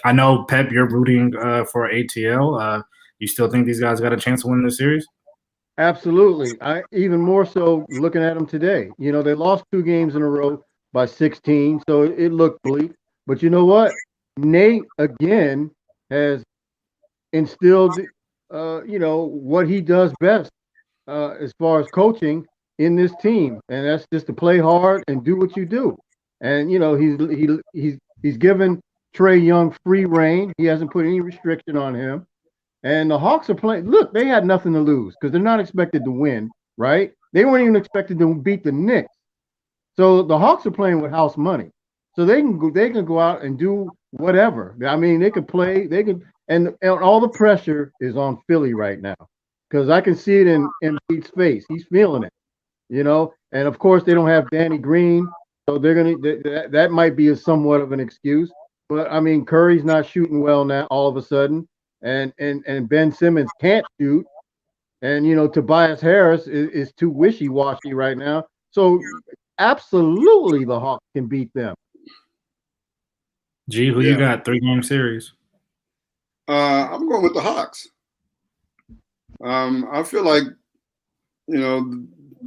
I know, Pep, you're rooting for ATL. You still think these guys got a chance to win this series? Absolutely. Even more so looking at them today. They lost 2 games in a row by 16, so it looked bleak. But you know what? Nate, again, has instilled, what he does best as far as coaching in this team, and that's just to play hard and do what you do. And he's given Trae Young free reign. He hasn't put any restriction on him. And the Hawks are playing. Look, they had nothing to lose because they're not expected to win, right? They weren't even expected to beat the Knicks. So the Hawks are playing with house money. So they can go out and do whatever. I mean, they could play. They could, and all the pressure is on Philly right now because I can see it in Embiid's face. He's feeling it, And of course, they don't have Danny Green. So they're that might be somewhat of an excuse, but I mean Curry's not shooting well now all of a sudden, and Ben Simmons can't shoot, and Tobias Harris is too wishy-washy right now. So absolutely the Hawks can beat them. G, who you got? 3-game series. I'm going with the Hawks. I feel like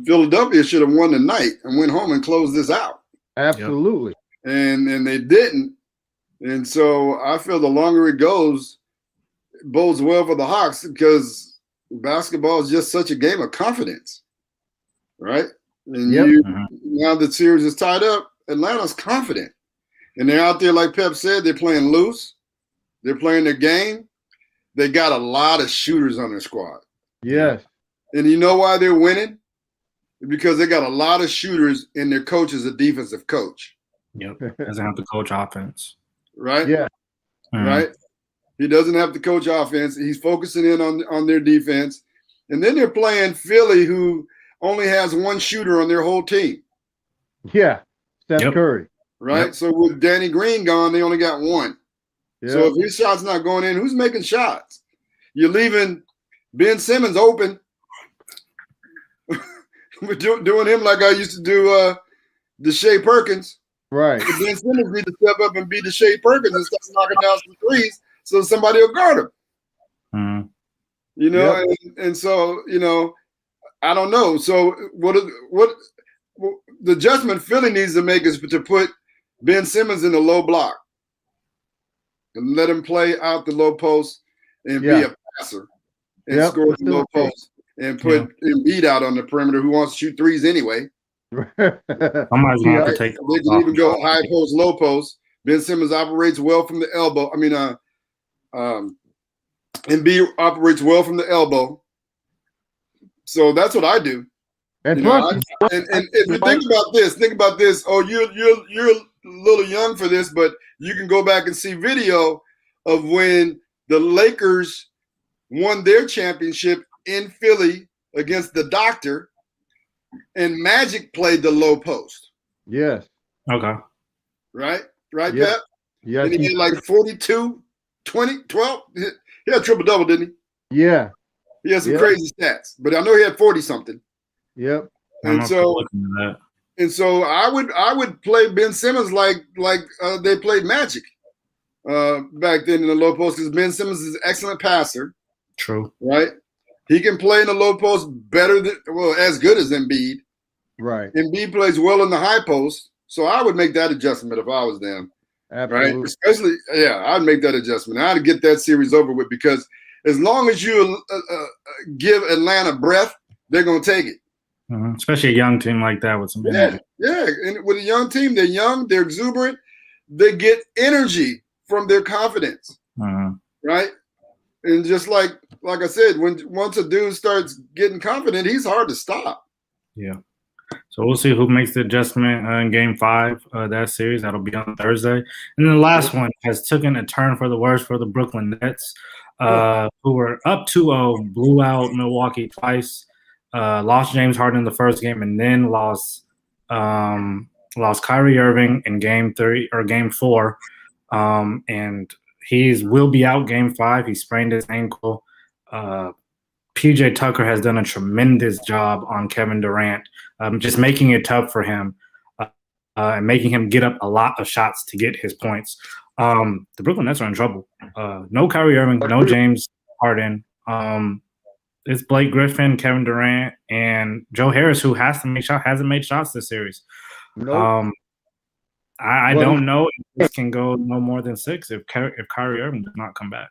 Philadelphia should have won tonight and went home and closed this out. Absolutely. And they didn't. And so I feel the longer it goes, it bodes well for the Hawks because basketball is just such a game of confidence, right? And now the series is tied up, Atlanta's confident. And they're out there, like Pep said, they're playing loose. They're playing their game. They got a lot of shooters on their squad. Yes. And you know why they're winning? Because they got a lot of shooters and their coach is a defensive coach. Yep. Doesn't have to coach offense. Right? Yeah. Right? He doesn't have to coach offense. He's focusing in on their defense. And then they're playing Philly, who only has one shooter on their whole team. Yeah, Steph Curry. Right? Yep. So with Danny Green gone, they only got one. Yep. So if his shot's not going in, who's making shots? You're leaving Ben Simmons open. We're doing him like I used to do DeShea Perkins. Right. But Ben Simmons need to step up and be DeShea Perkins and start knocking down some threes so somebody will guard him. Mm-hmm. You know, and so, you know, I don't know. So what the adjustment Philly needs to make is to put Ben Simmons in the low block and let him play out the low post and be a passer and score the low post and put Embiid out on the perimeter who wants to shoot threes anyway. I might as well have to take They can even go high post, low post. Ben Simmons operates well from the elbow. I mean, Embiid operates well from the elbow. So that's what I do. And plus, and if you think about this. Oh, you're a little young for this, but you can go back and see video of when the Lakers won their championship in Philly against the Doctor, and Magic played the low post. Yes. Okay. Right, Pep? Yeah. And he had like 42, 20, 12. He had triple-double, didn't he? Yeah. He had some crazy stats, but I know he had 40-something. Yep. And so I would play Ben Simmons like they played Magic back then in the low post, because Ben Simmons is an excellent passer. True. Right? He can play in the low post better than, as good as Embiid. Right. Embiid plays well in the high post, so I would make that adjustment if I was them. Absolutely. Right? Especially, I'd make that adjustment. I'd get that series over with, because as long as you give Atlanta breath, they're going to take it. Mm-hmm. Especially a young team like that with some energy. Yeah. And with a young team, they're young, they're exuberant, they get energy from their confidence. Mm-hmm. Right? And just like I said, once a dude starts getting confident, he's hard to stop. Yeah. So we'll see who makes the adjustment in Game 5 of that series. That'll be on Thursday. And then the last one has taken a turn for the worse for the Brooklyn Nets, who were up 2-0, blew out Milwaukee twice, lost James Harden in the first game, and then lost Kyrie Irving in Game 4. And he will be out Game 5. He sprained his ankle. PJ Tucker has done a tremendous job on Kevin Durant, just making it tough for him and making him get up a lot of shots to get his points. The Brooklyn Nets are in trouble. No Kyrie Irving, no James Harden. It's Blake Griffin, Kevin Durant, and Joe Harris, who hasn't made shots this series. Nope. I don't know if this can go no more than 6 if Kyrie Irving does not come back.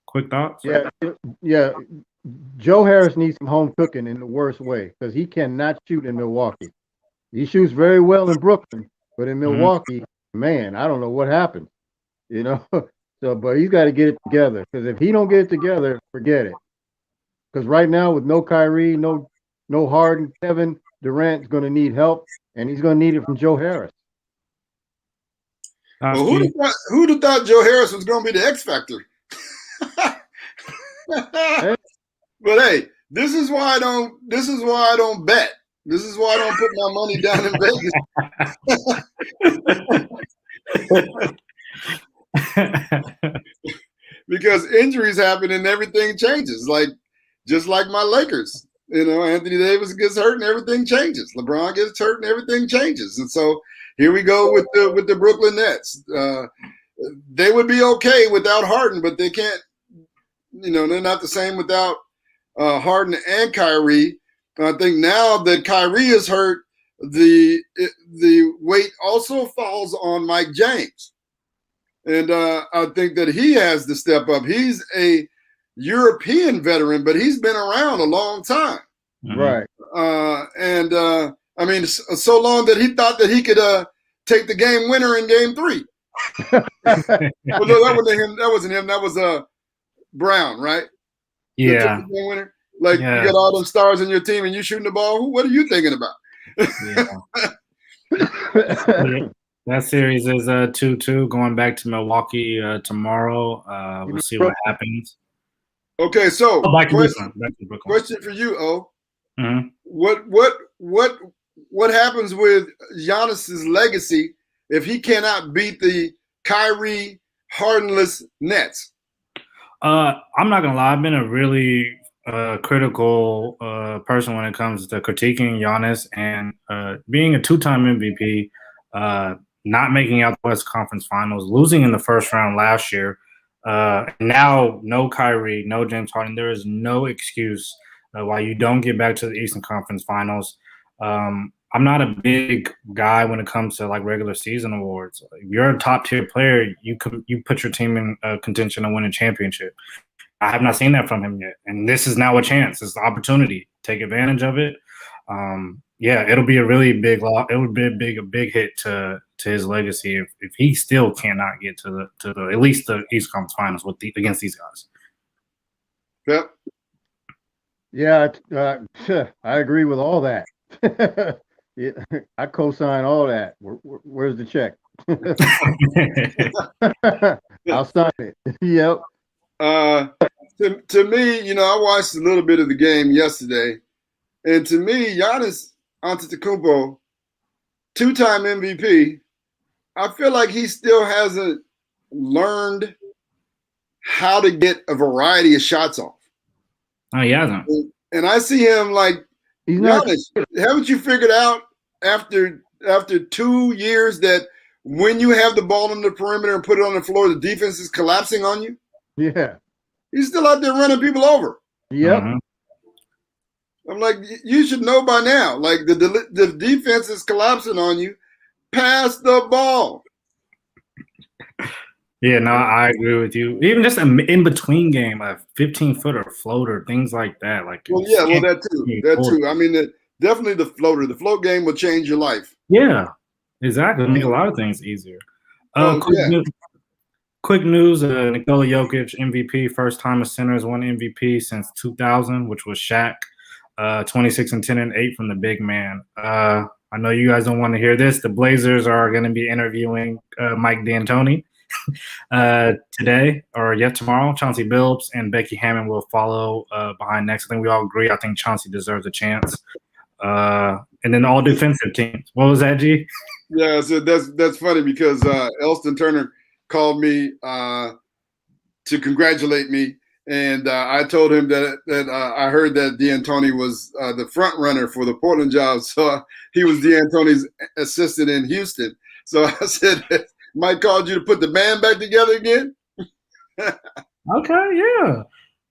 Quick thoughts? Yeah. Joe Harris needs some home cooking in the worst way, because he cannot shoot in Milwaukee. He shoots very well in Brooklyn, but in Milwaukee, man, I don't know what happened. You know, but he's got to get it together, because if he don't get it together, forget it. Because right now, with no Kyrie, no Harden, Kevin Durant's going to need help, and he's going to need it from Joe Harris. Well, who'd have thought Joe Harris was going to be the X factor? But hey, this is why I don't bet. This is why I don't put my money down in Vegas. Because injuries happen and everything changes. Just like my Lakers. You know, Anthony Davis gets hurt and everything changes. LeBron gets hurt and everything changes. And so here we go with the Brooklyn Nets. They would be okay without Harden, but they can't. You know, they're not the same without Harden and Kyrie. I think now that Kyrie is hurt, the weight also falls on Mike James. And I think that he has to step up. He's a European veteran, but he's been around a long time. Right. I mean, so long that he thought that he could take the game winner in Game 3. Well, no, that wasn't him. That was Brown, right? Yeah. The game winner. You got all those stars in your team and you shooting the ball. What are you thinking about? That series is 2-2 going back to Milwaukee tomorrow. We'll see what happens. Okay, so back to question for you, O. Mm-hmm. what happens with Giannis's legacy if he cannot beat the Kyrie Hardenless Nets? I'm not gonna lie. I've been a really critical person when it comes to critiquing Giannis and being a 2-time MVP, not making out the West Conference Finals, losing in the first round last year. Now, no Kyrie, no James Harden. There is no excuse why you don't get back to the Eastern Conference Finals. I'm not a big guy when it comes to like regular season awards. If you're a top tier player, you put your team in contention to win a championship. I have not seen that from him yet, and this is now a chance. It's the opportunity. Take advantage of it. Yeah, it'll be a really big loss. It would be a big hit to his legacy if he still cannot get to the at least the East Conference Finals against these guys. Yep. Yeah, I agree with all that. Yeah, I co-sign all that. Where's the check? I'll sign it. Yep. To me, I watched a little bit of the game yesterday, and to me, Giannis Antetokounmpo, 2-time MVP, I feel like he still hasn't learned how to get a variety of shots off. Oh, he hasn't. And I see him like, Giannis, haven't you figured out after 2 years that when you have the ball on the perimeter and put it on the floor, the defense is collapsing on you? Yeah. He's still out there running people over. Yep. Mhm. I'm like, you should know by now. Like the defense is collapsing on you. Pass the ball. Yeah, no, I agree with you. Even just an in-between game, a 15-footer floater, things like that. Like, Well, yeah, that too. I mean, definitely the floater. The float game will change your life. Yeah, exactly. Make a lot of things easier. Quick news, Nikola Jokic, MVP, first time a center has won MVP since 2000, which was Shaq. 26 and 10 and 8 from the big man. I know you guys don't want to hear this. The Blazers are going to be interviewing Mike D'Antoni today or tomorrow. Chauncey Billups and Becky Hammond will follow behind next. I think we all agree. I think Chauncey deserves a chance. And then all defensive teams. What was that, G? Yeah, so that's funny because Elston Turner called me to congratulate me. And I told him that I heard that D'Antoni was the front runner for the Portland job. So he was D'Antoni's assistant in Houston. So I said, Mike called you to put the band back together again? Okay, yeah.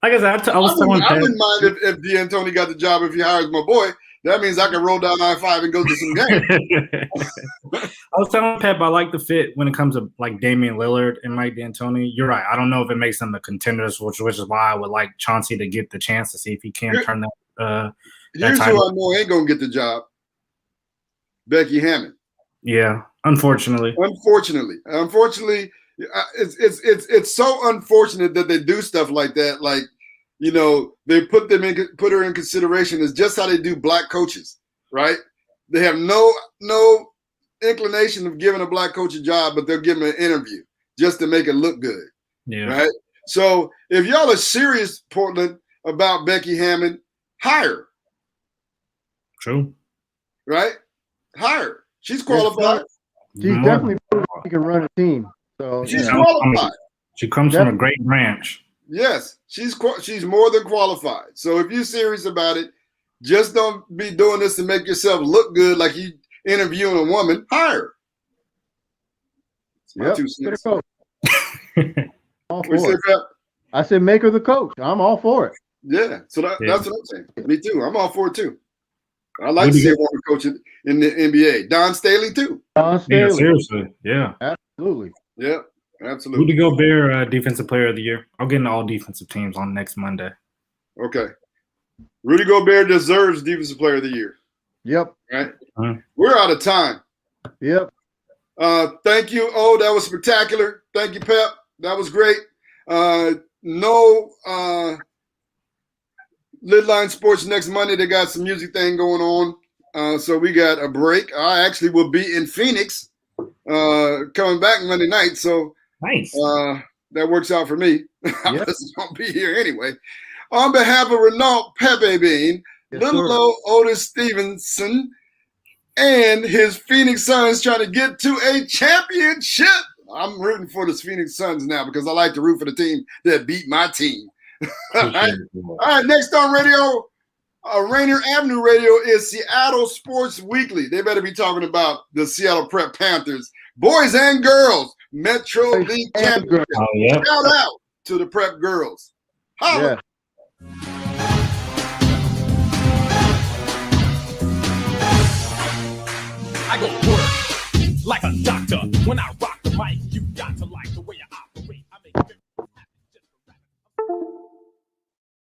Like I said, I wouldn't mind if D'Antoni got the job if he hires my boy. That means I can roll down I-5 and go to some games. I was telling Pep I like the fit when it comes to like Damian Lillard and Mike D'Antoni. You're right. I don't know if it makes them the contenders, which is why I would like Chauncey to get the chance to see if he can turn that. Here's who I know ain't gonna get the job: Becky Hammond. Yeah, unfortunately. It's so unfortunate that they do stuff like that. Like, they put her in consideration as just how they do black coaches, right? They have no inclination of giving a black coach a job, but they'll give him an interview just to make it look good. Yeah. Right. So if y'all are serious, Portland, about Becky Hammond, hire her. True. Right? Hire her. She's qualified. She's definitely she can run a team. So she's qualified. She comes from a great branch. Yes, she's more than qualified. So if you're serious about it, just don't be doing this to make yourself look good like you interviewing a woman. Hire her. Yep. All for it. I said make her the coach. I'm all for it. Yeah, so that's what I'm saying. Me too. I'm all for it too. I like to see a woman coach in the NBA. Don Staley too. Don Staley. Yeah, seriously. Yeah. Absolutely. Yeah, absolutely. Rudy Gobert, Defensive Player of the Year. I'll get into all defensive teams on next Monday. Okay. Rudy Gobert deserves Defensive Player of the Year. Yep. Right? We're out of time. Yep. Thank you. Oh, that was spectacular. Thank you, Pep. That was great. LidLine Sports next Monday. They got some music thing going on. So we got a break. I actually will be in Phoenix coming back Monday night. So nice. That works out for me. I just won't be here anyway. On behalf of Renault, Pepe Bean, Yes, Lil sir. O Stevenson and his Phoenix Suns trying to get to a championship. I'm rooting for the Phoenix Suns now because I like to root for the team that beat my team. All right, next on radio, Rainier Avenue Radio is Seattle Sports Weekly. They better be talking about the Seattle Prep Panthers, boys and girls, Metro League Championship. Oh, yeah. Shout out to the Prep girls. Holla. Yeah. I go to work like a doctor when I rock the mic. You